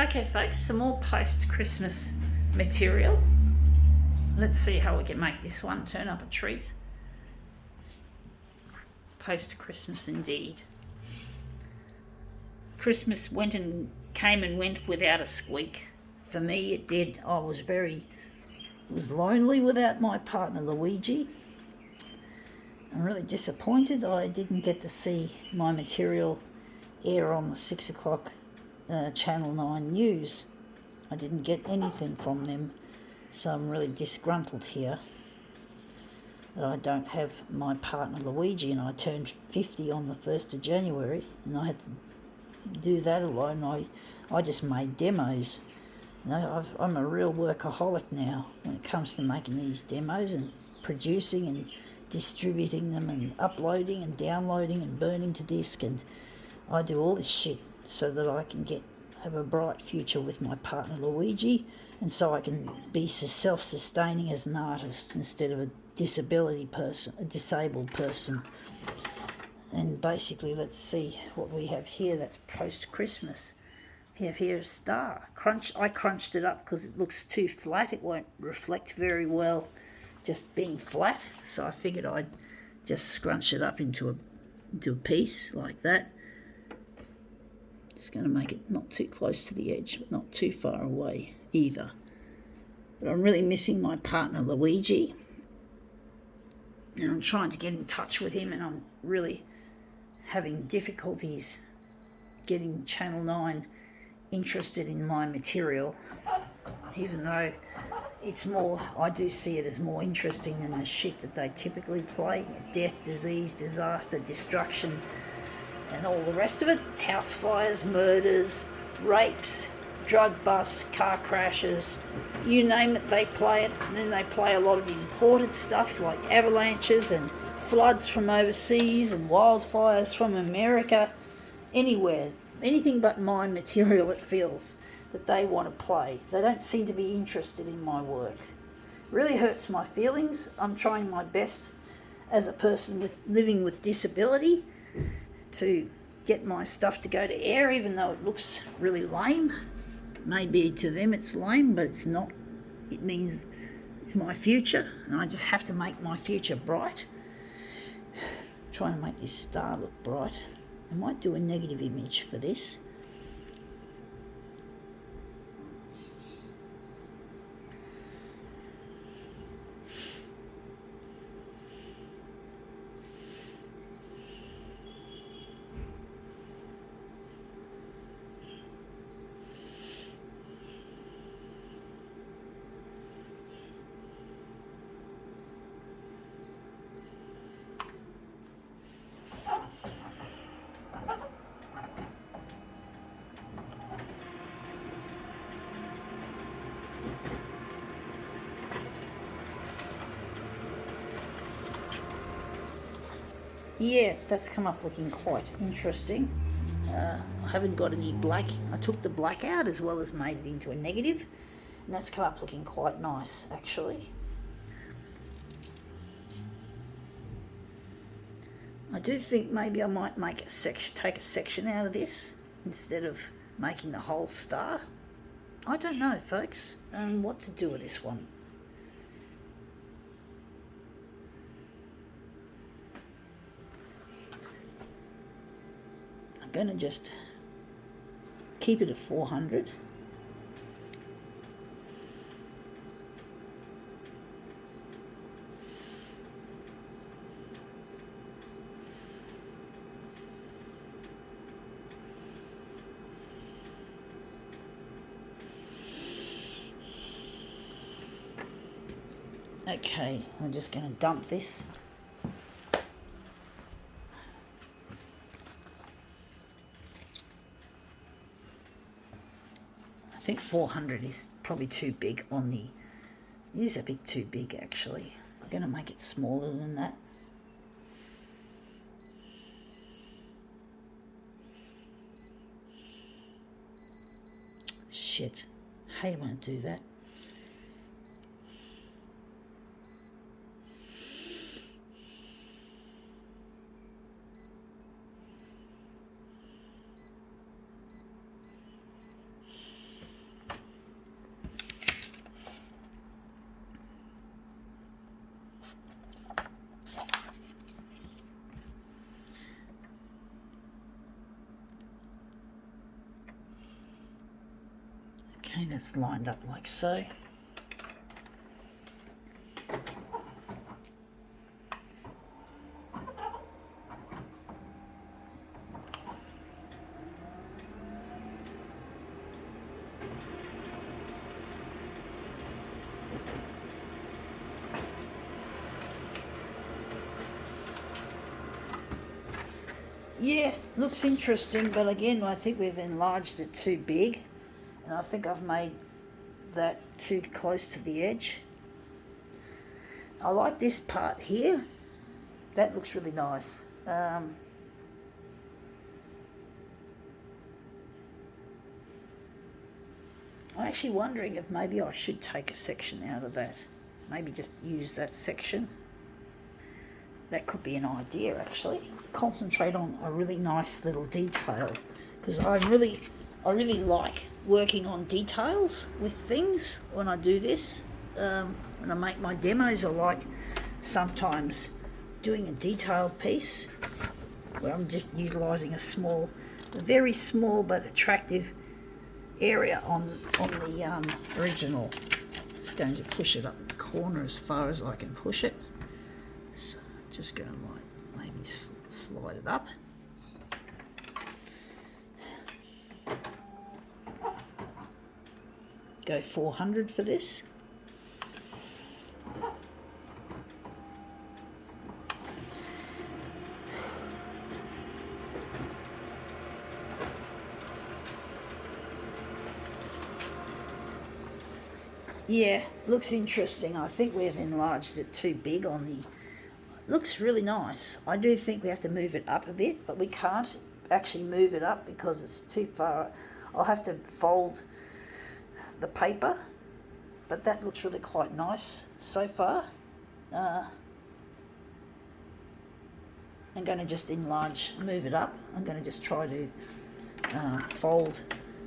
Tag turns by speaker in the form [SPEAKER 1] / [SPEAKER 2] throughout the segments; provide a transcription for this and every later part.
[SPEAKER 1] Okay folks, some more post-Christmas material. Let's see how we can make this one turn up a treat. Post-Christmas indeed. Christmas came and went without a squeak. For me it did. I was lonely without my partner Luigi. I'm really disappointed I didn't get to see my material air on the 6 o'clock Channel 9 news. I didn't get anything from them, so I'm really disgruntled here that I don't have my partner Luigi, and I turned 50 on the 1st of January and I had to do that alone. I just made demos. You know, I'm a real workaholic now when it comes to making these demos and producing and distributing them and uploading and downloading and burning to disk, and I do all this shit so that I can have a bright future with my partner Luigi, and so I can be self-sustaining as an artist instead of a disabled person. And basically, let's see what we have here that's post-Christmas. We have here a star. I crunched it up because it looks too flat. It won't reflect very well just being flat, so I figured I'd just scrunch it up into a piece like that. Just going to make it not too close to the edge, but not too far away either. But I'm really missing my partner Luigi, and I'm trying to get in touch with him, and I'm really having difficulties getting Channel 9 interested in my material, even though I do see it as more interesting than the shit that they typically play. Death, disease, disaster, destruction, and all the rest of it. House fires, murders, rapes, drug busts, car crashes, you name it, they play it. And then they play a lot of imported stuff like avalanches and floods from overseas and wildfires from America. Anywhere, anything but my material, it feels that they want to play. They don't seem to be interested in my work. It really hurts my feelings. I'm trying my best as a person living with disability to get my stuff to go to air, even though it looks really lame. Maybe to them it's lame, but it's not. It means it's my future, and I just have to make my future bright. Trying to make this star look bright. I might do a negative image for this. Yeah, that's come up looking quite interesting. I haven't got any black. I took the black out as well as made it into a negative, and that's come up looking quite nice actually. I do think maybe I might take a section out of this instead of making the whole star. I don't know, folks, what to do with this one. I'm going to just keep it at 400. Okay, I'm just going to dump this. I think 400 is probably too big it is a bit too big actually. I'm going to make it smaller than that. Shit, I hate when I do that. Okay, that's lined up like so. Yeah, looks interesting, but again, I think we've enlarged it too big, and I think I've made that too close to the edge. I like this part here. That looks really nice. I'm actually wondering if maybe I should take a section out of that. Maybe just use that section. That could be an idea, actually. Concentrate on a really nice little detail, because I really like working on details with things when I do this. When I make my demos, I like sometimes doing a detailed piece where I'm just utilising a very small but attractive area on the original. So I'm just going to push it up the corner as far as I can push it. So just going to maybe slide it up. Go 400 for this. Yeah, looks interesting. I think we've enlarged it too big on the... Looks really nice. I do think we have to move it up a bit, but we can't actually move it up because it's too far. I'll have to fold the paper, but that looks really quite nice so far. I'm going to just move it up. I'm going to just try to fold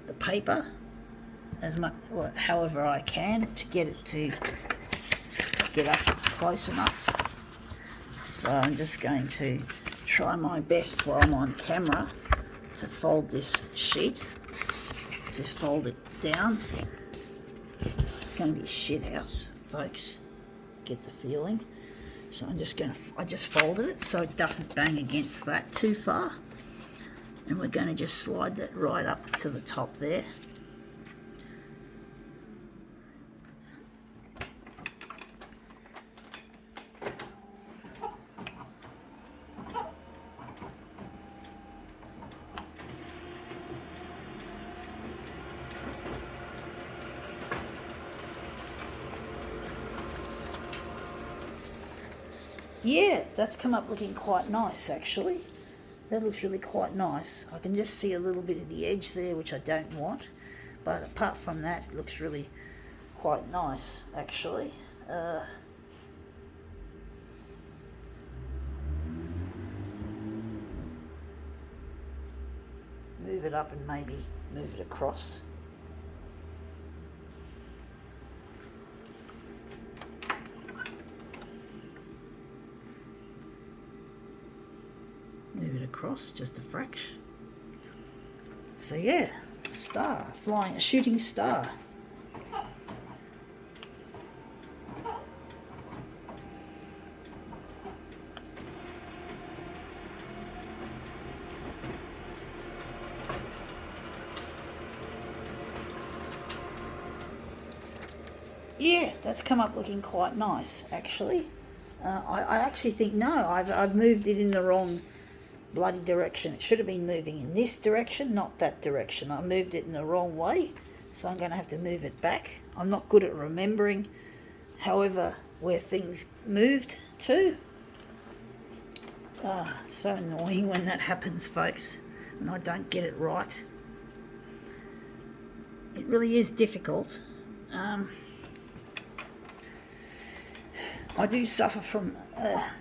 [SPEAKER 1] the paper as much, however I can, to get it to get up close enough. So I'm just going to try my best while I'm on camera to fold this sheet, to fold it down. It's going to be a shit house, folks. Get the feeling. So I just folded it so it doesn't bang against that too far. And we're going to just slide that right up to the top there. Yeah, that's come up looking quite nice, actually. That looks really quite nice. I can just see a little bit of the edge there, which I don't want. But apart from that, it looks really quite nice, actually. Move it up and maybe move it across. Move it across just a fraction. So yeah, a star, a shooting star. Yeah, that's come up looking quite nice, actually. I actually think, no, I've moved it in the wrong bloody direction. It should have been moving in this direction, not that direction. I moved it in the wrong way, so I'm going to have to move it back. I'm not good at remembering, however, where things moved to. So annoying when that happens, folks, and I don't get it right. It really is difficult. I do suffer from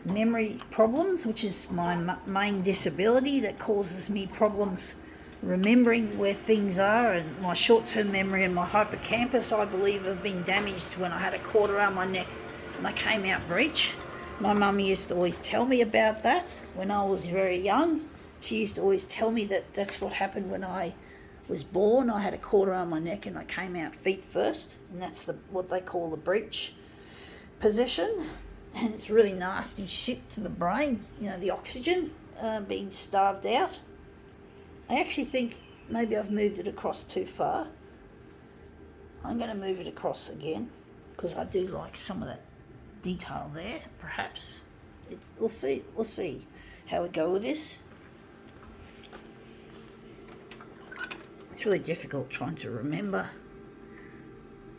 [SPEAKER 1] memory problems, which is my main disability that causes me problems remembering where things are, and my short-term memory and my hippocampus, I believe, have been damaged when I had a cord around my neck and I came out breech. My mum used to always tell me about that when I was very young. She used to always tell me that that's what happened when I was born, I had a cord around my neck and I came out feet first, and that's what they call the breech position, and it's really nasty shit to the brain, the oxygen being starved out. I actually think maybe I've moved it across too far. I'm going to move it across again because I do like some of that detail there. Perhaps we'll see how we go with this. It's really difficult trying to remember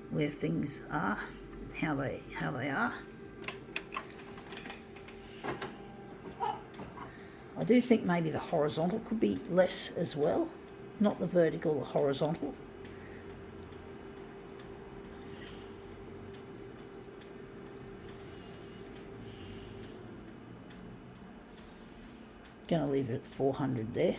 [SPEAKER 1] where things are, how they are. I do think maybe the horizontal could be less as well, not the vertical, the horizontal. Going to leave it at 400 there.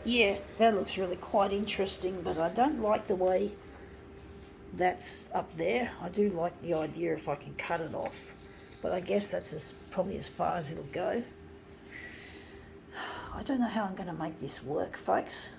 [SPEAKER 1] Yeah, that looks really quite interesting, but I don't like the way that's up there. I do like the idea if I can cut it off, but I guess that's probably as far as it'll go. I don't know how I'm going to make this work, folks.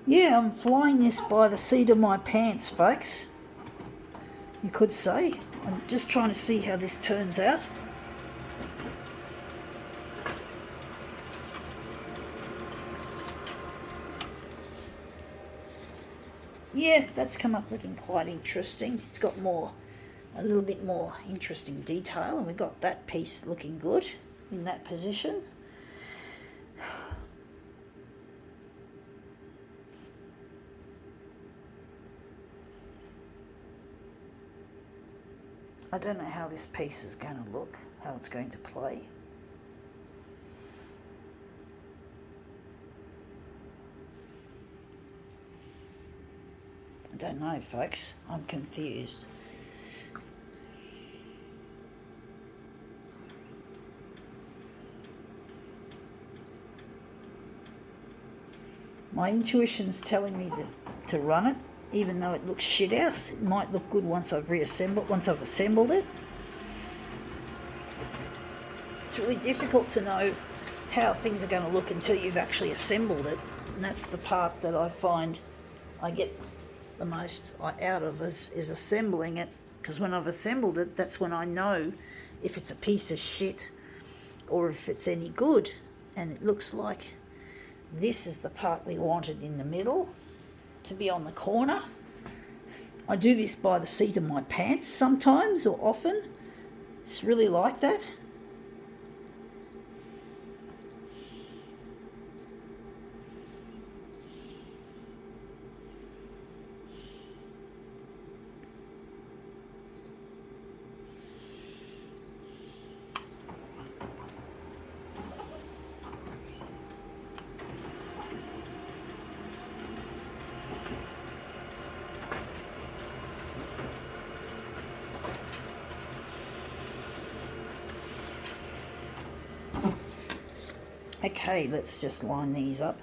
[SPEAKER 1] Yeah, I'm flying this by the seat of my pants, folks. You could say. I'm just trying to see how this turns out. Yeah, that's come up looking quite interesting. It's got a little bit more interesting detail, and we've got that piece looking good in that position. I don't know how this piece is going to look, how it's going to play. I don't know, folks. I'm confused. My intuition's telling me to run it, even though it looks shit house. It might look good once I've assembled it. It's really difficult to know how things are going to look until you've actually assembled it, and that's the part that I find I get the most out of is assembling it, because when I've assembled it, that's when I know if it's a piece of shit or if it's any good. And it looks like this is the part we wanted in the middle to be on the corner. I do this by the seat of my pants sometimes, or often. It's really like that. Okay, let's just line these up.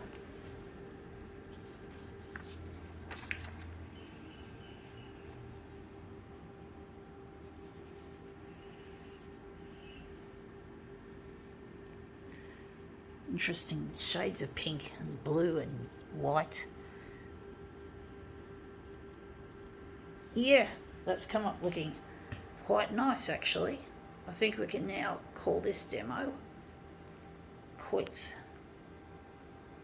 [SPEAKER 1] Interesting shades of pink and blue and white. Yeah, that's come up looking quite nice actually. I think we can now call this demo quits.